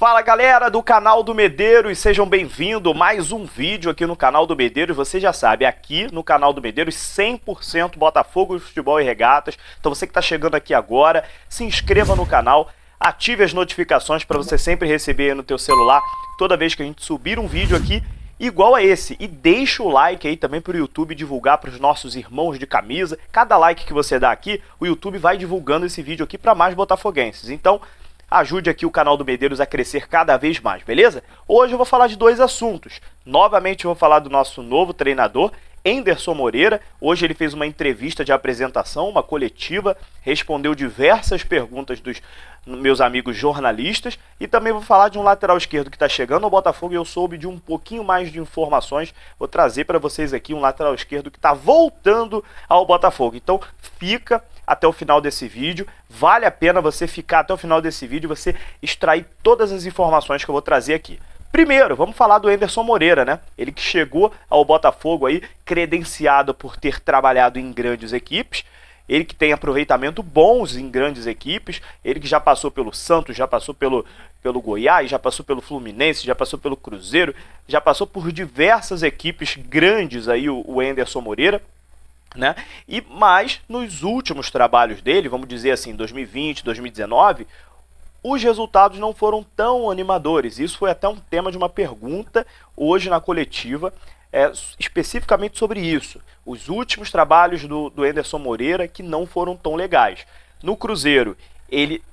Fala galera do canal do Medeiros, sejam bem-vindos, mais um vídeo aqui no canal do Medeiros. Você já sabe, aqui no canal do Medeiros 100% Botafogo, futebol e regatas. Então você que está chegando aqui agora, se inscreva no canal, ative as notificações para você sempre receber no teu celular toda vez que a gente subir um vídeo aqui igual a esse. E deixa o like aí também para o YouTube divulgar para os nossos irmãos de camisa. Cada like que você dá aqui, o YouTube vai divulgando esse vídeo aqui para mais botafoguenses. Então ajude aqui o canal do Medeiros a crescer cada vez mais, beleza? Hoje eu vou falar de dois assuntos. Novamente eu vou falar do nosso novo treinador, Enderson Moreira. Hoje ele fez uma entrevista de apresentação, uma coletiva, respondeu diversas perguntas dos meus amigos jornalistas. E também vou falar de um lateral esquerdo que está chegando ao Botafogo e eu soube de um pouquinho mais de informações. Vou trazer para vocês aqui um lateral esquerdo que está voltando ao Botafogo. Então fica até o final desse vídeo, vale a pena você ficar até o final desse vídeo, você extrair todas as informações que eu vou trazer aqui. Primeiro, vamos falar do Enderson Moreira, né? Ele que chegou ao Botafogo aí, credenciado por ter trabalhado em grandes equipes, ele que tem aproveitamento bons em grandes equipes, ele que já passou pelo Santos, já passou pelo Goiás, já passou pelo Fluminense, já passou pelo Cruzeiro, já passou por diversas equipes grandes aí o Enderson Moreira, né? E mais nos últimos trabalhos dele, vamos dizer assim, 2020, 2019, os resultados não foram tão animadores. Isso foi até um tema de uma pergunta hoje na coletiva, especificamente sobre isso. Os últimos trabalhos do Enderson Moreira que não foram tão legais. No Cruzeiro, ele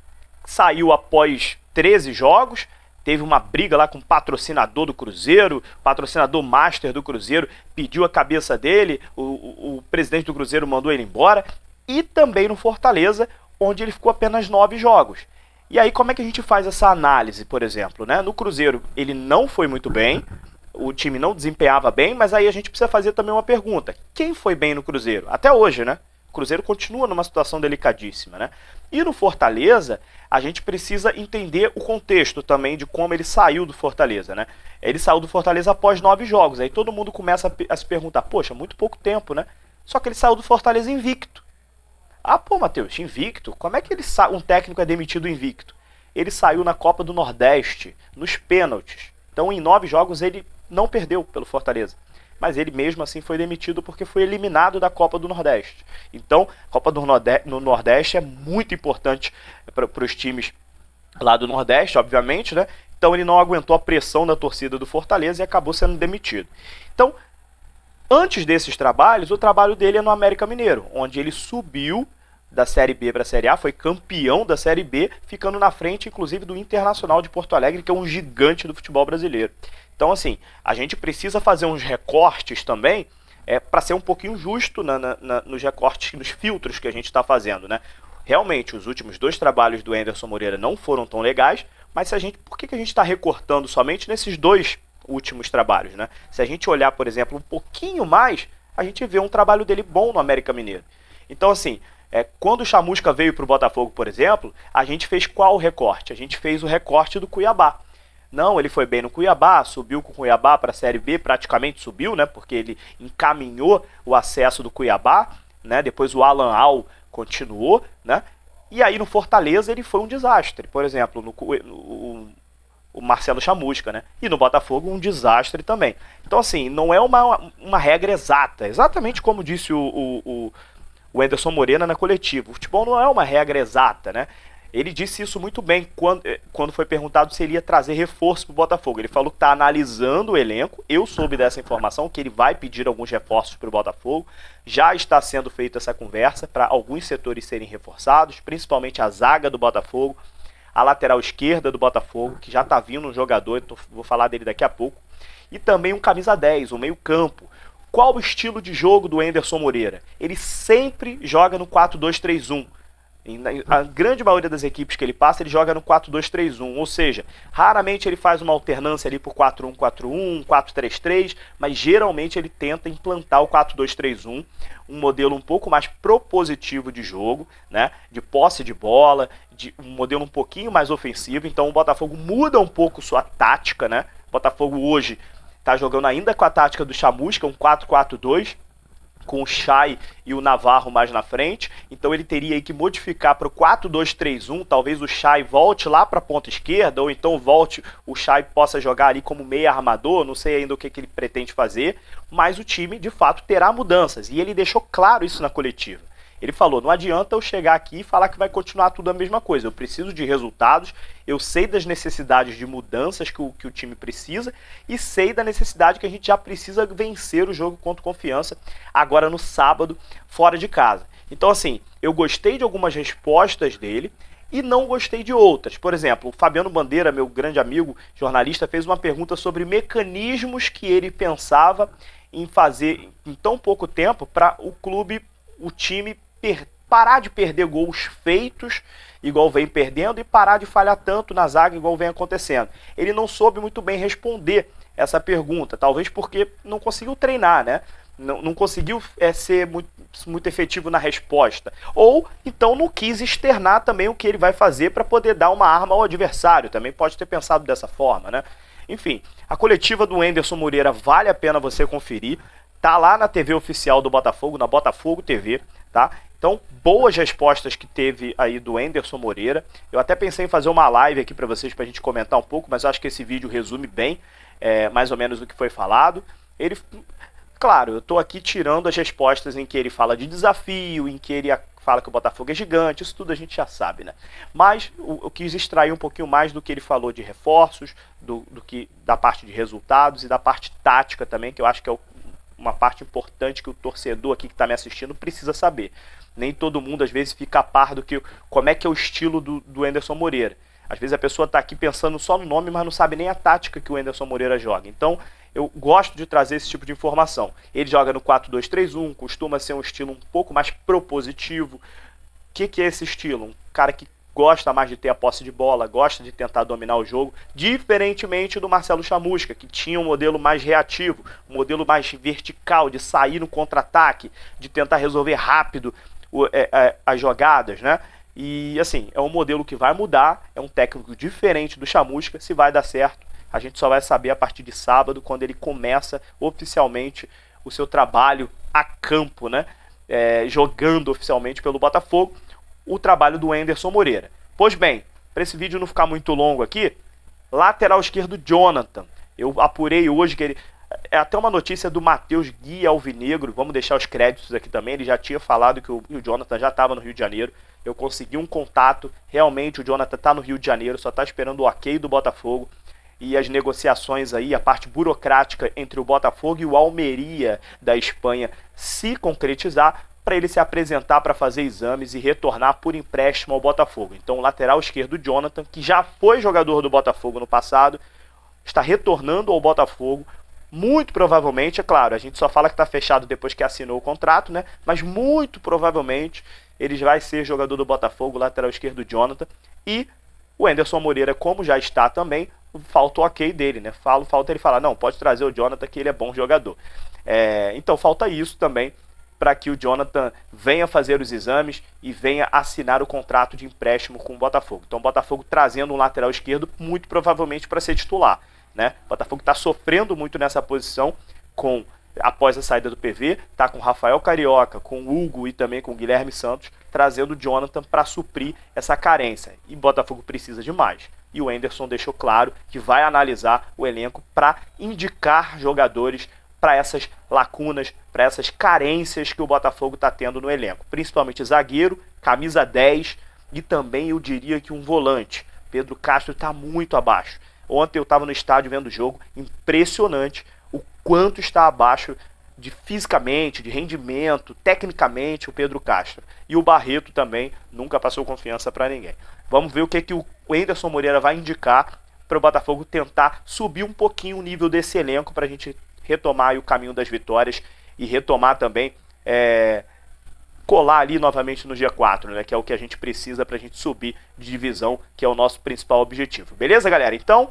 saiu após 13 jogos, teve uma briga lá com o patrocinador do Cruzeiro, patrocinador master do Cruzeiro pediu a cabeça dele, o presidente do Cruzeiro mandou ele embora. E também no Fortaleza, onde ele ficou apenas 9 jogos. E aí como é que a gente faz essa análise, por exemplo, né? No Cruzeiro ele não foi muito bem, o time não desempenhava bem, mas aí a gente precisa fazer também uma pergunta. Quem foi bem no Cruzeiro? Até hoje, né? O Cruzeiro continua numa situação delicadíssima, né? E no Fortaleza, a gente precisa entender o contexto também de como ele saiu do Fortaleza, né? Ele saiu do Fortaleza após 9 jogos. Aí todo mundo começa a se perguntar, poxa, muito pouco tempo, né? Só que ele saiu do Fortaleza invicto. Ah, pô, Matheus, invicto? Como é que um técnico é demitido invicto? Ele saiu na Copa do Nordeste, nos pênaltis. Então, em 9 jogos, ele não perdeu pelo Fortaleza. Mas ele mesmo assim foi demitido porque foi eliminado da Copa do Nordeste. Então, a Copa no Nordeste é muito importante para os times lá do Nordeste, obviamente, né? Então ele não aguentou a pressão da torcida do Fortaleza e acabou sendo demitido. Então, antes desses trabalhos, o trabalho dele é no América Mineiro, onde ele subiu da Série B para a Série A, foi campeão da Série B, ficando na frente, inclusive, do Internacional de Porto Alegre, que é um gigante do futebol brasileiro. Então, assim, a gente precisa fazer uns recortes também, para ser um pouquinho justo nos recortes, nos filtros que a gente está fazendo, né? Realmente, os últimos 2 trabalhos do Enderson Moreira não foram tão legais, mas por que a gente está recortando somente nesses 2 últimos trabalhos, né? Se a gente olhar, por exemplo, um pouquinho mais, a gente vê um trabalho dele bom no América Mineiro. Então, assim, quando o Chamusca veio para o Botafogo, por exemplo, a gente fez qual recorte? A gente fez o recorte do Cuiabá. Não, ele foi bem no Cuiabá, subiu com o Cuiabá para a Série B, praticamente subiu, né? Porque ele encaminhou o acesso do Cuiabá, né? Depois o Alan Al continuou, né? E aí no Fortaleza ele foi um desastre, por exemplo, o Marcelo Chamusca, né? E no Botafogo um desastre também. Então, assim, não é uma regra exata, exatamente como disse o Enderson Moreira na coletiva. O futebol não é uma regra exata, né? Ele disse isso muito bem quando foi perguntado se ele ia trazer reforço para o Botafogo. Ele falou que está analisando o elenco. Eu soube dessa informação, que ele vai pedir alguns reforços para o Botafogo. Já está sendo feita essa conversa para alguns setores serem reforçados, principalmente a zaga do Botafogo, a lateral esquerda do Botafogo, que já está vindo um jogador, vou falar dele daqui a pouco, e também um camisa 10, um meio campo. Qual o estilo de jogo do Enderson Moreira? Ele sempre joga no 4-2-3-1. A grande maioria das equipes que ele passa, ele joga no 4-2-3-1, ou seja, raramente ele faz uma alternância ali por 4-1-4-1, 4-3-3, mas geralmente ele tenta implantar o 4-2-3-1, um modelo um pouco mais propositivo de jogo, né, de posse de bola, um modelo um pouquinho mais ofensivo. Então o Botafogo muda um pouco sua tática, né? O Botafogo hoje está jogando ainda com a tática do Chamusca, um 4-4-2, com o Chay e o Navarro mais na frente, então ele teria aí que modificar para o 4-2-3-1, talvez o Chay volte lá para a ponta esquerda, ou então o Chay possa jogar ali como meia armador, não sei ainda o que ele pretende fazer, mas o time de fato terá mudanças, e ele deixou claro isso na coletiva. Ele falou, não adianta eu chegar aqui e falar que vai continuar tudo a mesma coisa, eu preciso de resultados, eu sei das necessidades de mudanças que o time precisa e sei da necessidade que a gente já precisa vencer o jogo contra o Confiança agora no sábado, fora de casa. Então assim, eu gostei de algumas respostas dele e não gostei de outras. Por exemplo, o Fabiano Bandeira, meu grande amigo jornalista, fez uma pergunta sobre mecanismos que ele pensava em fazer em tão pouco tempo para o time parar de perder gols feitos, igual vem perdendo, e parar de falhar tanto na zaga, igual vem acontecendo. Ele não soube muito bem responder essa pergunta, talvez porque não conseguiu treinar, né? Não conseguiu ser muito efetivo na resposta. Ou então não quis externar também o que ele vai fazer para poder dar uma arma ao adversário. Também pode ter pensado dessa forma, né? Enfim, a coletiva do Anderson Moreira vale a pena você conferir. Tá lá na TV oficial do Botafogo, na Botafogo TV, tá? Então, boas respostas que teve aí do Anderson Moreira. Eu até pensei em fazer uma live aqui para vocês, pra gente comentar um pouco, mas eu acho que esse vídeo resume bem, mais ou menos o que foi falado. Claro, eu tô aqui tirando as respostas em que ele fala de desafio, em que ele fala que o Botafogo é gigante, isso tudo a gente já sabe, né? Mas eu quis extrair um pouquinho mais do que ele falou de reforços, da parte de resultados e da parte tática também, que eu acho que é uma parte importante que o torcedor aqui que está me assistindo precisa saber. Nem todo mundo, às vezes, fica a par do como é que é o estilo do Anderson Moreira. Às vezes a pessoa está aqui pensando só no nome, mas não sabe nem a tática que o Anderson Moreira joga. Então, eu gosto de trazer esse tipo de informação. Ele joga no 4-2-3-1, costuma ser um estilo um pouco mais propositivo. O que é esse estilo? Um cara que gosta mais de ter a posse de bola, gosta de tentar dominar o jogo, diferentemente do Marcelo Chamusca, que tinha um modelo mais reativo, um modelo mais vertical, de sair no contra-ataque, de tentar resolver rápido as jogadas, né? E assim, é um modelo que vai mudar, é um técnico diferente do Chamusca. Se vai dar certo, a gente só vai saber a partir de sábado, quando ele começa oficialmente o seu trabalho a campo, né? Jogando oficialmente pelo Botafogo, o trabalho do Anderson Moreira. Pois bem, para esse vídeo não ficar muito longo aqui, lateral esquerdo Jonathan. Eu apurei hoje que ele... É até uma notícia do Matheus Gui Alvinegro, vamos deixar os créditos aqui também, ele já tinha falado que o Jonathan já estava no Rio de Janeiro. Eu consegui um contato, realmente o Jonathan está no Rio de Janeiro, só está esperando o ok do Botafogo. E as negociações aí, a parte burocrática entre o Botafogo e o Almeria da Espanha se concretizar, para ele se apresentar para fazer exames e retornar por empréstimo ao Botafogo. Então o lateral esquerdo Jonathan, que já foi jogador do Botafogo no passado, está retornando ao Botafogo, muito provavelmente, é claro, a gente só fala que está fechado depois que assinou o contrato, né? Mas muito provavelmente ele vai ser jogador do Botafogo, lateral esquerdo Jonathan. E o Anderson Moreira, como já está também, falta o ok dele, né? Falta ele falar, não, pode trazer o Jonathan que ele é bom jogador. Então falta isso também, para que o Jonathan venha fazer os exames e venha assinar o contrato de empréstimo com o Botafogo. Então o Botafogo trazendo um lateral esquerdo muito provavelmente para ser titular, né? O Botafogo está sofrendo muito nessa posição após a saída do PV, está com o Rafael Carioca, com o Hugo e também com o Guilherme Santos, trazendo o Jonathan para suprir essa carência. E o Botafogo precisa de mais. E o Anderson deixou claro que vai analisar o elenco para indicar jogadores para essas lacunas, para essas carências que o Botafogo está tendo no elenco. Principalmente zagueiro, camisa 10 e também eu diria que um volante. Pedro Castro está muito abaixo. Ontem eu estava no estádio vendo o jogo, impressionante o quanto está abaixo fisicamente, de rendimento, tecnicamente o Pedro Castro. E o Barreto também nunca passou confiança para ninguém. Vamos ver o que o Anderson Moreira vai indicar para o Botafogo tentar subir um pouquinho o nível desse elenco para a gente retomar aí o caminho das vitórias e retomar também, colar ali novamente no G4, né, que é o que a gente precisa para a gente subir de divisão, que é o nosso principal objetivo. Beleza, galera? Então,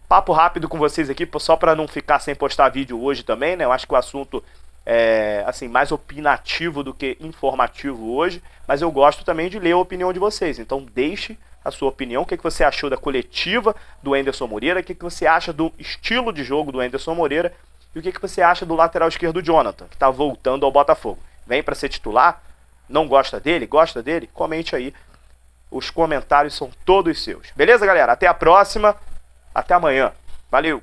papo rápido com vocês aqui, só para não ficar sem postar vídeo hoje também, né? Eu acho que o assunto é assim, mais opinativo do que informativo hoje, mas eu gosto também de ler a opinião de vocês. Então deixe a sua opinião, o que você achou da coletiva do Anderson Moreira, o que você acha do estilo de jogo do Anderson Moreira, E o que você acha do lateral esquerdo Jonathan, que está voltando ao Botafogo? Vem para ser titular? Não gosta dele? Gosta dele? Comente aí. Os comentários são todos seus. Beleza, galera? Até a próxima. Até amanhã. Valeu!